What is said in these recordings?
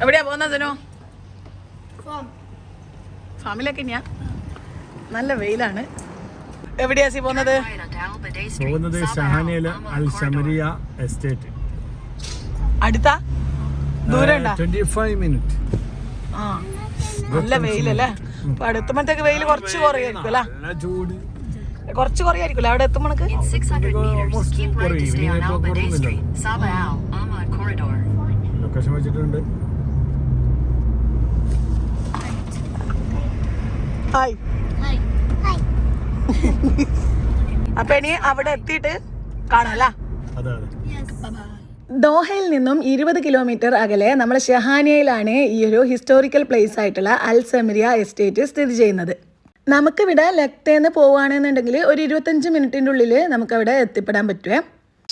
എവിടെയാ പോകുന്നതിനോ? ഫാമിലൊക്കെ ഇനിയാ? നല്ല വെയിലാണ്. എവിടെയാ സി പോകുന്നത്? ഷഹാനിയിലെ അൽ സമരിയ എസ്റ്റേറ്റ്. അടുത്ത ദൂരം 25 മിനിറ്റ്. ആ നല്ല വെയിലല്ലേ? അപ്പൊ അവിടെ എത്തുമ്പോഴത്തേക്ക് വെയിൽ കുറച്ച് കുറയായിരിക്കും അല്ലേ? കുറച്ച് കുറയായിരിക്കും അവിടെ എത്തുമ്പോഴേക്ക്. ലൊക്കേഷൻ വെച്ചിട്ടുണ്ട്. ഹായ്. അപ്പൊ ഇനി അവിടെ എത്തിയിട്ട് കാണാം. ദോഹയിൽ നിന്നും 20 കിലോമീറ്റർ അകലെ നമ്മുടെ ഷഹാനിയയിലാണ് ഈ ഒരു ഹിസ്റ്റോറിക്കൽ പ്ലേസ് ആയിട്ടുള്ള അൽ സമരിയ എസ്റ്റേറ്റ് സ്ഥിതി ചെയ്യുന്നത്. നമുക്കിവിടെ ലക്തേന്ന് പോവുകയാണെന്നുണ്ടെങ്കിൽ ഒരു 25 മിനിറ്റിൻ്റെ ഉള്ളിൽ നമുക്കവിടെ എത്തിപ്പെടാൻ പറ്റുമേ.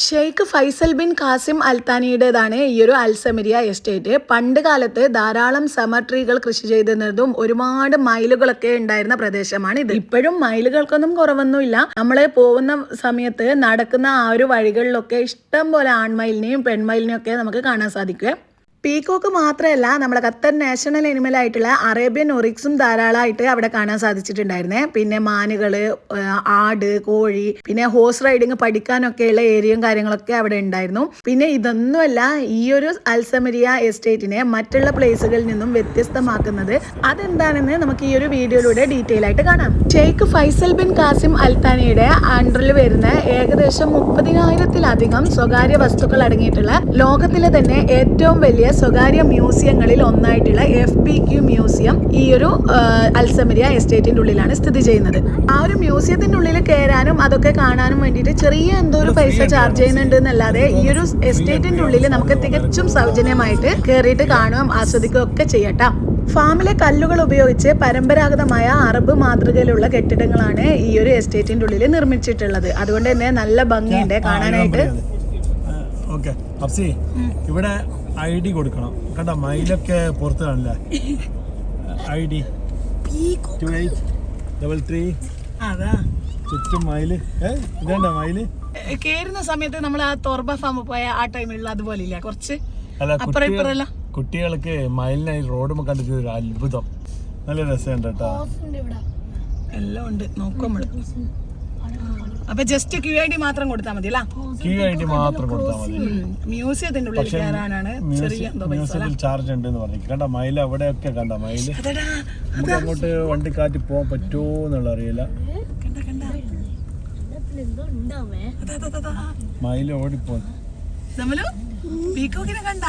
ഷെയ്ഖ് ഫൈസൽ ബിൻ ഖാസിം അൽത്താനിയുടേതാണ് ഈ ഒരു അൽ സമരിയ എസ്റ്റേറ്റ്. പണ്ട് കാലത്ത് ധാരാളം സമർ ട്രീകൾ കൃഷി ചെയ്തിരുന്നതും ഒരുപാട് മയിലുകളൊക്കെ ഉണ്ടായിരുന്ന പ്രദേശമാണ് ഇത്. ഇപ്പോഴും മയിലുകൾക്കൊന്നും കുറവൊന്നുമില്ല. നമ്മൾ പോകുന്ന സമയത്ത് നടക്കുന്ന ആ ഒരു വഴികളിലൊക്കെ ഇഷ്ടം പോലെ ആൺമയിലിനെയും പെൺമയിലിനെയും ഒക്കെ നമുക്ക് കാണാൻ സാധിക്കും. പീക്കോക്ക് മാത്രമല്ല, നമ്മുടെ ഖത്തർ നാഷണൽ അനിമൽ ആയിട്ടുള്ള അറേബ്യൻ ഒറിക്സും ധാരാളമായിട്ട് അവിടെ കാണാൻ സാധിച്ചിട്ടുണ്ടായിരുന്നേ. പിന്നെ മാനുകള്, ആട്, കോഴി, പിന്നെ ഹോഴ്സ് റൈഡിങ് പഠിക്കാനൊക്കെയുള്ള ഏരിയയും കാര്യങ്ങളൊക്കെ അവിടെ ഉണ്ടായിരുന്നു. പിന്നെ ഇതൊന്നുമല്ല ഈ ഒരു അൽ സമരിയ എസ്റ്റേറ്റിനെ മറ്റുള്ള പ്ലേസുകളിൽ നിന്നും വ്യത്യസ്തമാക്കുന്നത്. അതെന്താണെന്ന് നമുക്ക് ഈ ഒരു വീഡിയോയിലൂടെ ഡീറ്റെയിൽ ആയിട്ട് കാണാം. ഷെയ്ഖ് ഫൈസൽ ബിൻ ഖാസിം അൽത്താനിയുടെ അണ്ടറിൽ വരുന്ന ഏകദേശം 30,000-ത്തിലധികം സ്വകാര്യ വസ്തുക്കൾ അടങ്ങിയിട്ടുള്ള ലോകത്തിലെ തന്നെ ഏറ്റവും വലിയ സ്വകാര്യ മ്യൂസിയങ്ങളിൽ ഒന്നായിട്ടുള്ള FBQ മ്യൂസിയം ഈ ഒരു അൽ സമരിയ എസ്റ്റേറ്റിന്റെ ഉള്ളിലാണ് സ്ഥിതി ചെയ്യുന്നത്. ആ ഒരു മ്യൂസിയത്തിന്റെ ഉള്ളിൽ കയറാനും അതൊക്കെ കാണാനും വേണ്ടിയിട്ട് ചെറിയ എന്തോ ഒരു പൈസ ചാർജ് ചെയ്യുന്നുണ്ട് എന്നല്ലാതെ ഈ ഒരു എസ്റ്റേറ്റിന്റെ ഉള്ളിൽ നമുക്ക് തികച്ചും സൗജന്യമായിട്ട് കയറിയിട്ട് കാണുകയും ആസ്വദിക്കുകയും ഒക്കെ ചെയ്യട്ടാം. ഫാമിലെ കല്ലുകൾ ഉപയോഗിച്ച് പരമ്പരാഗതമായ അറബ് മാതൃകയിലുള്ള കെട്ടിടങ്ങളാണ് ഈ ഒരു എസ്റ്റേറ്റിന്റെ ഉള്ളിൽ നിർമ്മിച്ചിട്ടുള്ളത്. അതുകൊണ്ട് തന്നെ നല്ല ഭംഗിയുണ്ട് കാണാനായിട്ട്. ഇവിടെ ID കൊടുക്കണം. കണ്ട മയിലൊക്കെ പുറത്ത് കാണില്ല. ID 2833. അതാ ചുറ്റും മയില്. ഇതേണ്ട മയില് കേറുന്ന സമയത്ത് നമ്മൾ ആ തോർബ ഫാം പോയ ആ ടൈമിലുള്ള അതുപോലെ ഇല്ല, കുറച്ച് കുട്ടികൾക്ക് മയിലിനായി റോഡ് കണ്ടിട്ട് ഒരു അത്ഭുതം. നല്ല രസമുണ്ട് കേട്ടോ. എല്ലാം ഉണ്ട് നോക്കും നമ്മള്. അപ്പൊ ജസ്റ്റ് QID മാത്രം കൊടുത്താൽ മതി അല്ല? QID മാത്രം കൊടുത്താൽ മതി. മ്യൂസിയത്തിന്റെ ഉള്ളിൽ കയറാനാണ് മ്യൂസിയത്തിൽ ചാർജ് ഉണ്ട് എന്ന് പറഞ്ഞു. കണ്ട മയില് അവിടെയൊക്കെ കണ്ട മയില്. നമുക്ക് അങ്ങോട്ട് വണ്ടി കാറ്റി പോകാൻ പറ്റുമോ എന്നുള്ള അറിയില്ല. മയില് ഓടിപ്പോ പീക്കോക്കിനെ കണ്ട.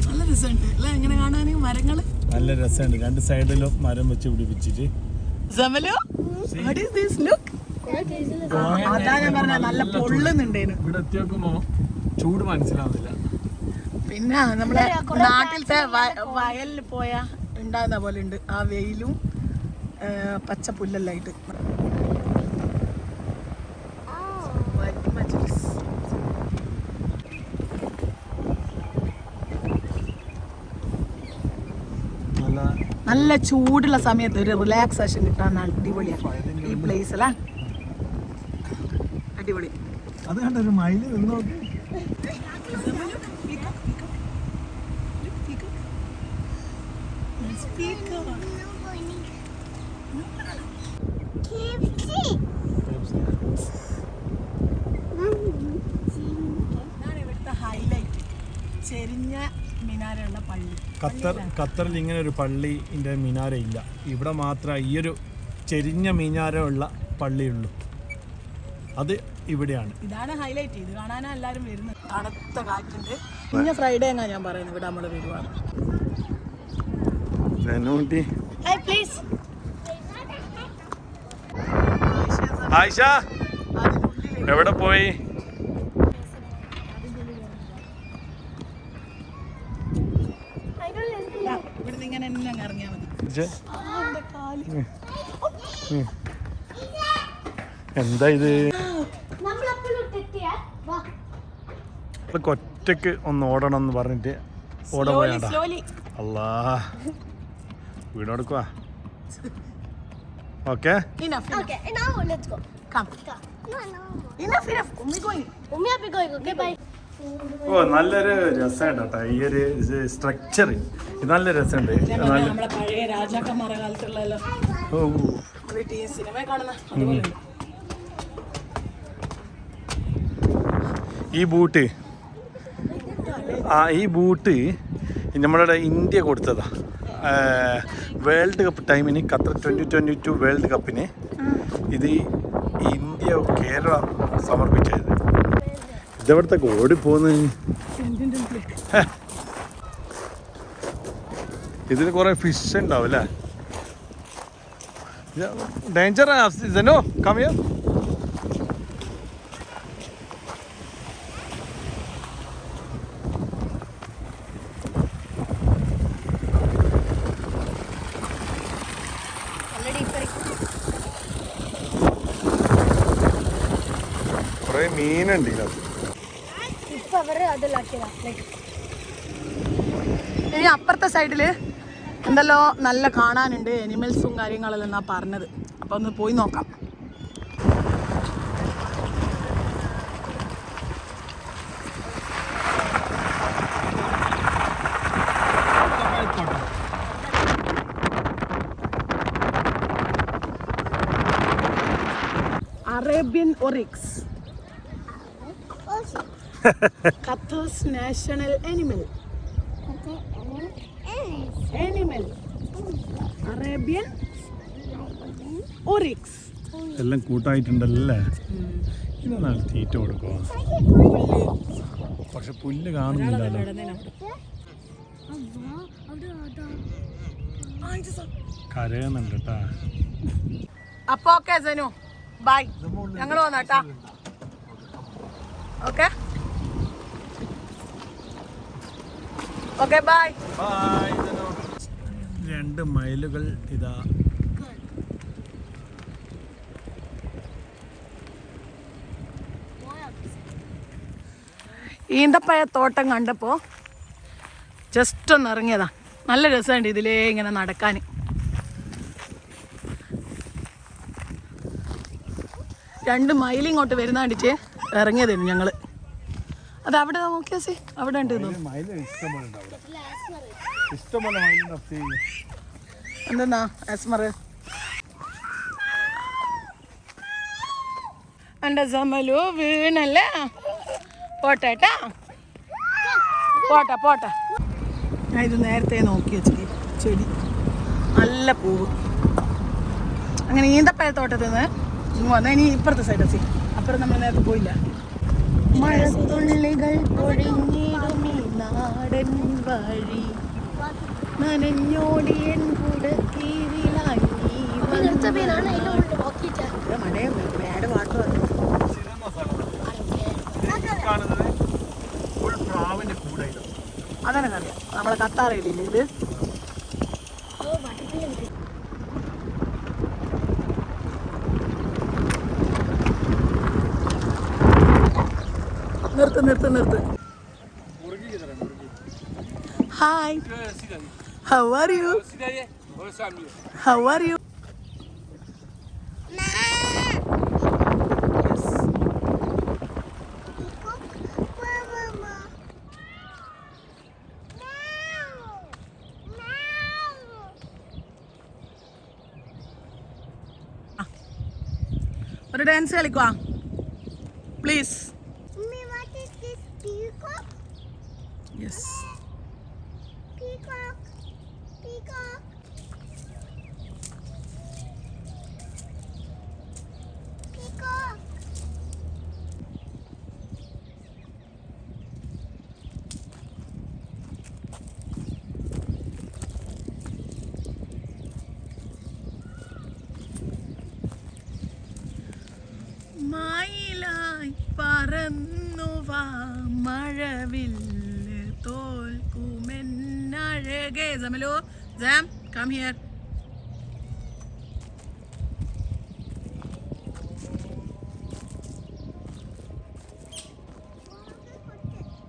നല്ല രസമുണ്ട് അല്ലെ ഇങ്ങനെ കാണാന്. മരങ്ങള് നല്ല രസമുണ്ട്. രണ്ട് സൈഡിലും മരം വെച്ച് പിടിപ്പിച്ചിട്ട്. നല്ല പൊള്ളുന്നുണ്ടേനു. ഇവിടെ എത്തിയോക്കുമ്പോ ചൂട് മനസ്സിലാവുന്നില്ല. പിന്നെ നമ്മളെ നാട്ടിലത്തെ വയലിൽ പോയാ ഉണ്ടാകുന്ന പോലെ ഉണ്ട് ആ വെയിലും പച്ച പുല്ലെല്ലാം ആയിട്ട്. നല്ല ചൂടുള്ള സമയത്ത് ഒരു റിലാക്സേഷൻ കിട്ടാൻ അടിപൊളിയാണ് ഈ പ്ലേസ് അല്ലേ? അടിപൊളി. അത് കണ്ടൊരു മയില് നിന്നോക്ക്. ഹൈലൈറ്റ് ചെരിഞ്ഞ മിനാരമുള്ള പള്ളി. ഖത്തറിൽ ഇങ്ങനെ ഒരു പള്ളിൻ്റെ മിനാര ഇല്ല. ഇവിടെ മാത്രമേ ഈ ഒരു ചെരിഞ്ഞ മിനാരമുള്ള പള്ളിയുള്ളൂ. അത് ഇവിടെയാണ്. ഇതാണ് ഹൈലൈറ്റ്. ഇത് കാണാനാ എല്ലാവരും വരുന്നത്. തണുത്ത കാറ്റുണ്ട്. പിന്നെ ഫ്രൈഡേ എന്നാ ഞാൻ പറയുന്നത് ഇവിടെ നമ്മൾ വരുവാണ്. ആയിഷ എവിടെ പോയി? ഇവിടുന്ന് ഇങ്ങനെ ഇറങ്ങിയാൽ മതി. എന്താ ഇത്? ഒറ്റക്ക് ഒന്ന് ഓടണം എന്ന് പറഞ്ഞിട്ട് ഓടാൻ പോയാ. അല്ലാ വീടോടുക്കുവാ. Okay. Enough, enough. Ummi going. Ummi are going. Okay, bye. ഓ നല്ലൊരു രസമുണ്ട് കേട്ടോ ഈ ഒരു സ്ട്രക്ചർ. ഇത് നല്ല രസമുണ്ട്. നമ്മളെ പഴയ രാജാക്കന്മാരുടെ കാലത്തുള്ളല്ലോ. ഓ സിനിമ കാണുന്ന അതുപോലെ. ഈ ബൂട്ട് നമ്മളുടെ ഇന്ത്യ കൊടുത്തതാ വേൾഡ് കപ്പ് ടൈമിന് ഖത്തർ 2022 വേൾഡ് കപ്പിന് ഇത് ഇന്ത്യ കേരള സമർപ്പിച്ചത്. ഇതെവിടത്തൊക്കെ ഓടിപ്പോന്ന്. ഇതിന് കുറെ ഫിഷ് ഉണ്ടാവും അല്ലേ? ഡേഞ്ചർ ഇതനോ കമ്മിയോ. കുറെ മീനുണ്ട് ഇതിനകത്ത്. ഇനി അപ്പുറത്തെ സൈഡില് എന്തല്ലോ നല്ല കാണാനുണ്ട്, എനിമൽസും കാര്യങ്ങളെല്ലാം എന്നാ പറഞ്ഞത്. അപ്പൊ ഒന്ന് പോയി നോക്കാം. Arabian oryx, Qatar's national animal. Arabian oryx. എല്ലാം കൂട്ടായിട്ടുണ്ടല്ലേ. ഇതാണ് തീറ്റ കൊടുക്കുക. പക്ഷെ പുല്ല് കാണുന്നില്ലല്ലോ. കരയുന്നുണ്ട് കേട്ടാ. അപ്പൊ ഓക്കെ സനു, ബൈ. ഞങ്ങൾ വന്നാട്ടാ. Okay okay bye. 2 മൈലുകൾ ഇതാ. ഈന്തപ്പഴ തോട്ടം കണ്ടപ്പോൾ ജസ്റ്റ് ഒന്ന് ഇറങ്ങിയതാ. നല്ല രസമുണ്ട് ഇതിലേ ഇങ്ങനെ നടക്കാൻ. 2 മൈൽ ഇങ്ങോട്ട് വരുന്ന കണ്ടിട്ട് ഇറങ്ങിയതായിരുന്നു ഞങ്ങൾ. അത് അവിടെ നോക്കിയാ സി അവിടെ ഉണ്ട്. എന്തെന്നാ ആസ്മർ എൻ്റെ സമലു വീണല്ലേ. പോട്ടേട്ടാ, പോട്ടെ. ഞാൻ ഇത് നേരത്തെ നോക്കി വെച്ചത് ചെടി നല്ല പൂവ്. അങ്ങനെ ഈന്തപ്പഴത്തോട്ടത്തിൽ നിന്ന് ഇങ്ങ് വന്നാൽ ഇനി ഇപ്പുറത്തെ സൈഡ് സി. അപ്പുറം നമ്മൾ നേരത്തെ പോയില്ല. മഴത്തുള്ളികൾ പൊഴിഞ്ഞിടുമീ നാടൻ വഴി നനഞ്ഞോടിയൻ കുടക്കീഴിലായി മഴയുടെ വാട്ടർ വന്നു. അതാണ് അറിയാം. നമ്മളെ കത്താറയില്ലേ ഇത്. നിർത്ത്. Hi, how are you? ഒരു ഡാൻസ് കളിക്കുവാ പ്ലീസ്. Yes. Peacock. മയിലായി പറന്നു വാ മഴവില്ല് തോൽക്കുമെന്നഴകേ. സമലു, ജാം, കം ഹിയർ.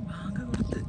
ബാങ്ക് കൊടുത്ത്.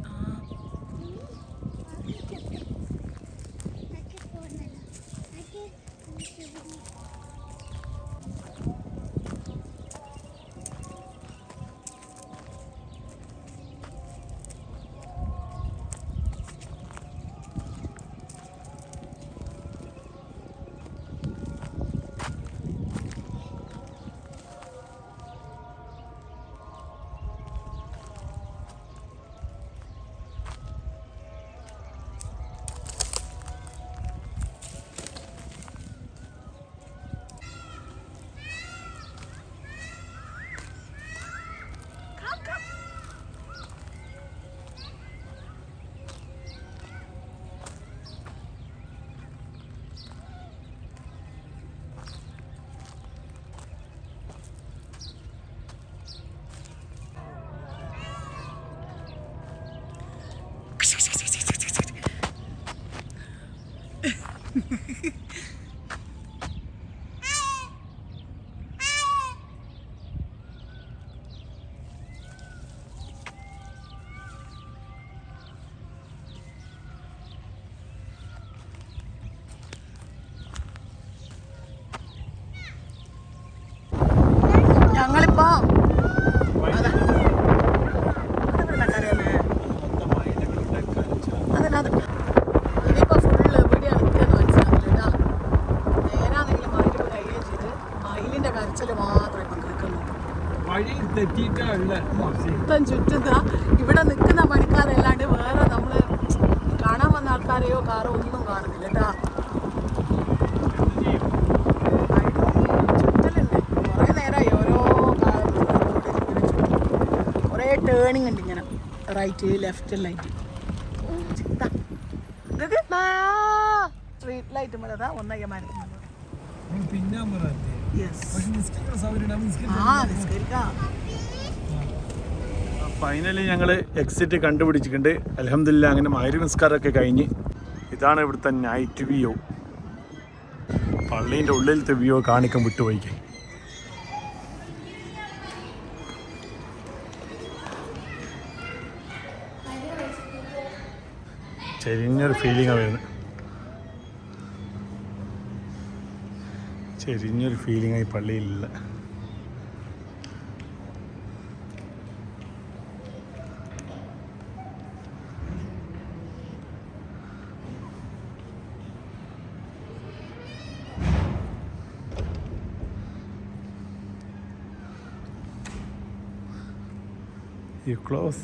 മൊത്തം ചുറ്റുന്ന ഇവിടെ നിൽക്കുന്ന പണിക്കാരല്ലാണ്ട് വേറെ നമ്മള് കാണാൻ വന്ന ആൾക്കാരെയോ കാറോ ഒന്നും കാണുന്നില്ല കേട്ടാ. ചുറ്റലുണ്ട് കുറേ നേരമായി ഓരോ കുറേ ടേണിങ് ഉണ്ട് ഇങ്ങനെ right left light street light മുതലാ ഒന്നയ്യ മരത്തിൽ ഫൈനലി ഞങ്ങൾ എക്സിറ്റ് കണ്ടുപിടിച്ചിട്ടുണ്ട്. അൽഹംദുലില്ലാ അങ്ങനെ മഗ്‌രിബ് നിസ്കാരമൊക്കെ കഴിഞ്ഞ് ഇതാണ് ഇവിടുത്തെ നൈറ്റ് വ്യൂ. പള്ളീൻ്റെ ഉള്ളിലത്തെ വ്യൂ കാണിക്കാൻ വിട്ടുപോയിക്കേ. ചെരിഞ്ഞൊരു ഫീലിംഗാണ് വരുന്നത്. ചെരിഞ്ഞൊരു ഫീലിംഗായി പള്ളിയിലില്ല. You close.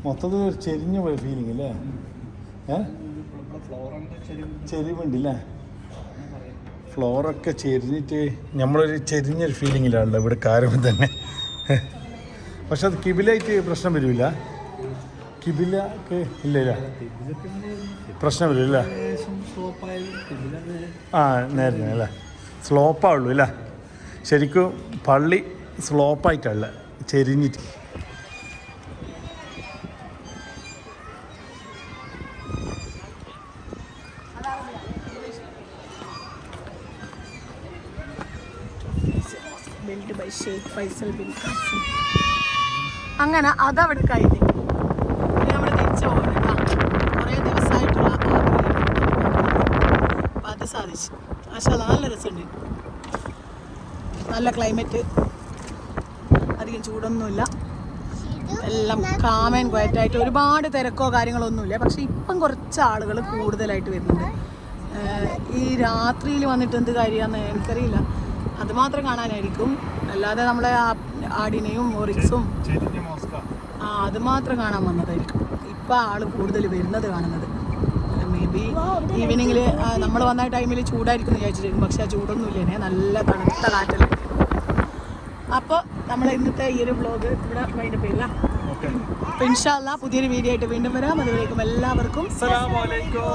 മൊത്തത്തിൽ ഒരു ചെരിഞ്ഞ പോലെ ഫീലിംഗ് അല്ലേ? ചെരിവുണ്ടല്ലേ? ഫ്ലോറൊക്കെ ചെരിഞ്ഞിട്ട് നമ്മളൊരു ചെരിഞ്ഞൊരു ഫീലിങ്ങിലാണല്ലോ ഇവിടെ കാര്യം തന്നെ. പക്ഷെ അത് കിബിലായിട്ട് പ്രശ്നം വരില്ല. കിബിലക്ക് ഇല്ല പ്രശ്നം വരില്ല. ആ നേരെ അല്ലേ സ്ലോപ്പാവുള്ളൂ അല്ലേ? ശരിക്കും പള്ളി സ്ലോപ്പായിട്ടല്ല ചെരിഞ്ഞിട്ട്. അങ്ങനെ അതവിടെ കഴിഞ്ഞ് നമ്മൾ തിരിച്ചു പോകണം കേട്ടോ. കുറേ ദിവസമായിട്ടുള്ള അപ്പം അത് സാധിച്ചു. പക്ഷേ നല്ല രസമുണ്ട്, നല്ല ക്ലൈമറ്റ്, അധികം ചൂടൊന്നുമില്ല, എല്ലാം കാം ആൻഡ് ക്വയറ്റ് ആയിട്ട്. ഒരുപാട് തിരക്കോ കാര്യങ്ങളോ ഒന്നുമില്ല. പക്ഷേ ഇപ്പം കുറച്ച് ആളുകൾ കൂടുതലായിട്ട് വരുന്നുണ്ട്. ഈ രാത്രിയിൽ വന്നിട്ട് എന്ത് കാര്യമാണെന്ന് എനിക്കറിയില്ല. അതുമാത്രം കാണാനായിരിക്കും, അല്ലാതെ നമ്മളെ ആടിനെയും ഓറിക്സും അതുമാത്രം കാണാൻ വന്നതായിരിക്കും. ഇപ്പം ആൾ കൂടുതൽ വരുന്നത് കാണുന്നത്. മേ ബി ഈവനിങ്ങിൽ നമ്മൾ വന്ന ടൈമിൽ ചൂടായിരിക്കും എന്ന് വിചാരിച്ചിരിക്കും. പക്ഷെ ആ ചൂടൊന്നുമില്ലേ, നല്ല തണുത്ത കാറ്റല്ലേ. അപ്പോൾ നമ്മൾ ഇന്നത്തെ ഈ ഒരു വ്ലോഗ് ഇവിടെ വൈൻഡപ്പ് ചെയ്യില്ല. അപ്പോൾ ഇൻഷാ അല്ലാഹ് പുതിയൊരു വീഡിയോ ആയിട്ട് വീണ്ടും വരാം. അതുവരേക്കും എല്ലാവർക്കും അസ്സലാമു അലൈക്കും.